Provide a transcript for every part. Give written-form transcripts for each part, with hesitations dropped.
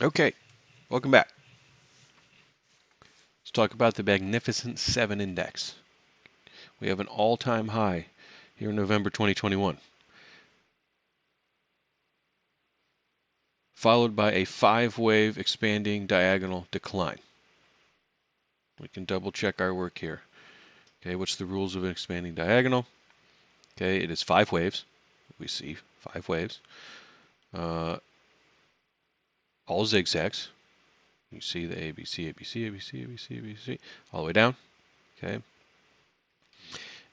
Okay, welcome back. Let's talk about the Magnificent Seven Index. We have an all-time high here in November 2021, followed by a five-wave expanding diagonal decline. We can double check our work here. Okay, what's the rules of an expanding diagonal? Okay, it is five waves. We see five waves. Uh, all zigzags. You see the A, B, C, A, B, C, A, B, C, A, B, C, A, B, C, all the way down. Okay,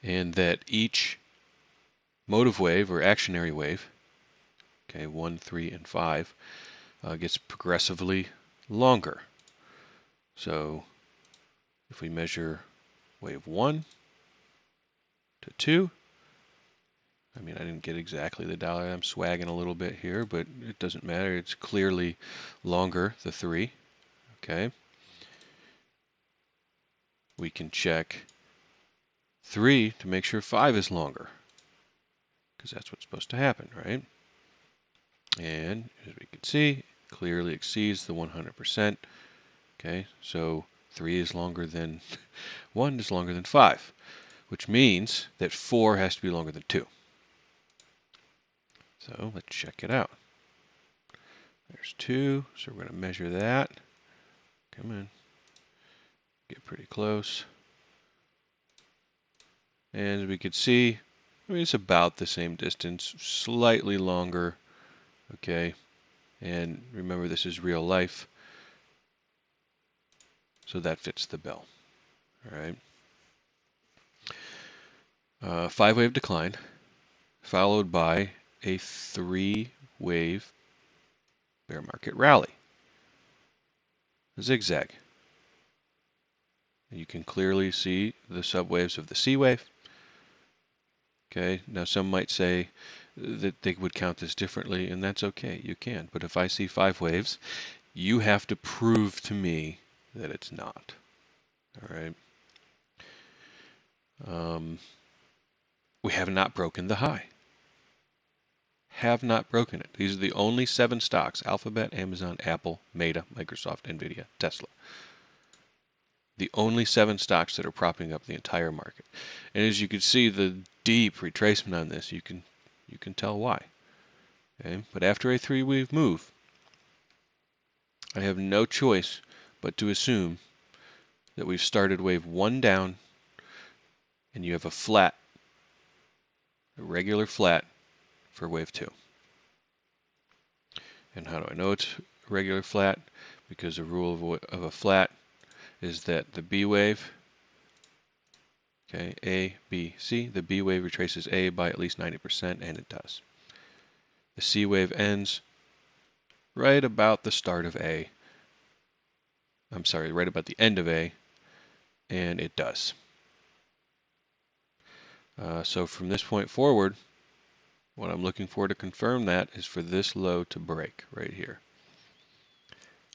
and that each motive wave or actionary wave, okay, 1, 3, and 5, gets progressively longer. So if we measure wave 1 to 2, I mean, I didn't get exactly the dollar. I'm swagging a little bit here, but it doesn't matter. It's clearly longer, the 3. Okay. We can check 3 to make sure 5 is longer, because that's what's supposed to happen, right? And as we can see, clearly exceeds the 100%. Okay, so 3 is longer than 1 is longer than 5, which means that 4 has to be longer than 2. So let's check it out. There's 2, so we're going to measure that. Come on, get pretty close. And as we can see, I mean, it's about the same distance, slightly longer. Okay, and remember this is real life, so that fits the bill. All right. Five-wave decline, followed by a three-wave bear market rally. Zigzag. You can clearly see the subwaves of the C wave. Okay, now some might say that they would count this differently, and that's okay, you can. But if I see five waves, you have to prove to me that it's not. All right. We have not broken the high. Have not broken it. These are the only 7 stocks: Alphabet, Amazon, Apple, Meta, Microsoft, Nvidia, Tesla. The only 7 stocks that are propping up the entire market. And as you can see, the deep retracement on this, you can tell why. Okay? But after a 3-wave move, I have no choice but to assume that we've started wave 1 down and you have a flat, a regular flat for wave 2. And how do I know it's a regular flat? Because the rule of a flat is that the B wave, okay, A, B, C, the B wave retraces A by at least 90%, and it does. The C wave ends right about the start of A. I'm sorry, right about the end of A, and it does. So from this point forward, what I'm looking for to confirm that is for this low to break right here.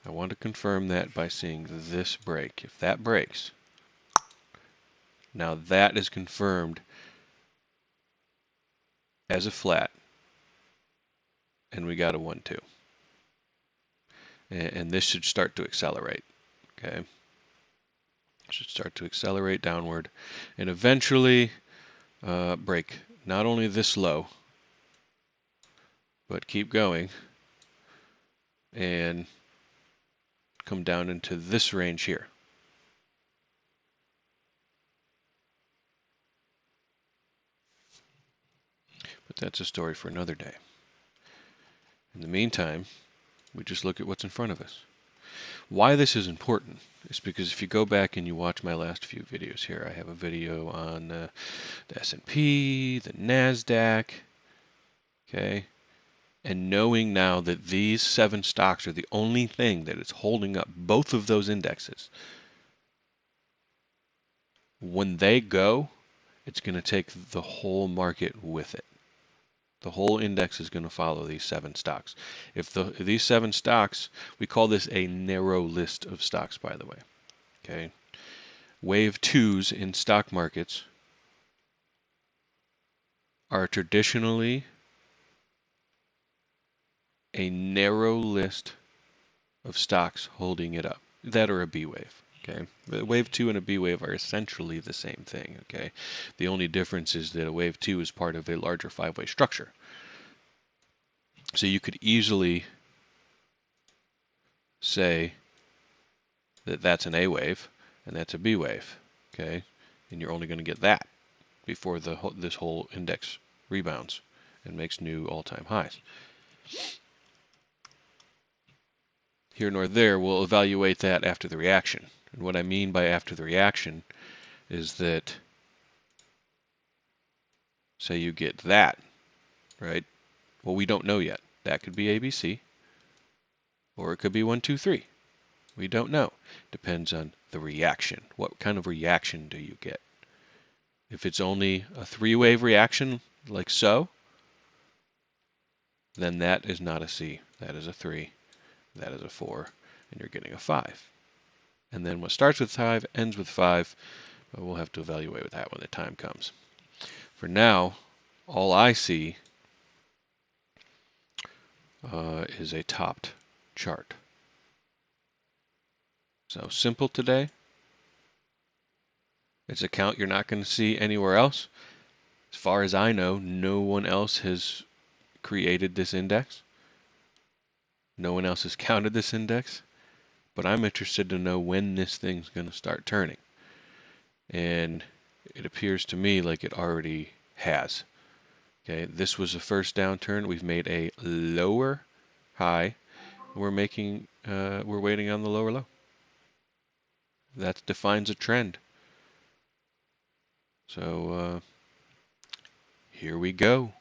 I want to confirm that by seeing this break. If that breaks, now that is confirmed as a flat, and we got a 1-2. And this should start to accelerate, okay? Should start to accelerate downward and eventually break not only this low, but keep going and come down into this range here. But that's a story for another day. In the meantime, we just look at what's in front of us. Why this is important is because if you go back and you watch my last few videos here, I have a video on the S&P, the NASDAQ, okay? And knowing now that these 7 stocks are the only thing that is holding up both of those indexes, when they go, it's going to take the whole market with it. The whole index is going to follow these 7 stocks. If these 7 stocks, we call this a narrow list of stocks, by the way. Okay, wave 2s in stock markets are traditionally a narrow list of stocks holding it up. That or a B wave. Okay, the wave 2 and a B wave are essentially the same thing. Okay, the only difference is that a wave 2 is part of a larger five-way structure. So you could easily say that that's an A wave and that's a B wave. Okay, and you're only going to get that before this whole index rebounds and makes new all-time highs. Here nor there, we'll evaluate that after the reaction. And what I mean by after the reaction is that, say you get that, right? Well, we don't know yet. That could be ABC, or it could be 1, 2, 3. We don't know. Depends on the reaction. What kind of reaction do you get? If it's only a three-wave reaction, like so, then that is not a C. That is a 3. That is a 4. And you're getting a 5. And then what starts with 5 ends with 5. But we'll have to evaluate that when the time comes. For now, all I see is a topped chart. So simple today. It's a count you're not going to see anywhere else. As far as I know, no one else has created this index. No one else has counted this index. But I'm interested to know when this thing's going to start turning. And it appears to me like it already has. Okay, this was the first downturn. We've made a lower high. We're waiting on the lower low. That defines a trend. So here we go.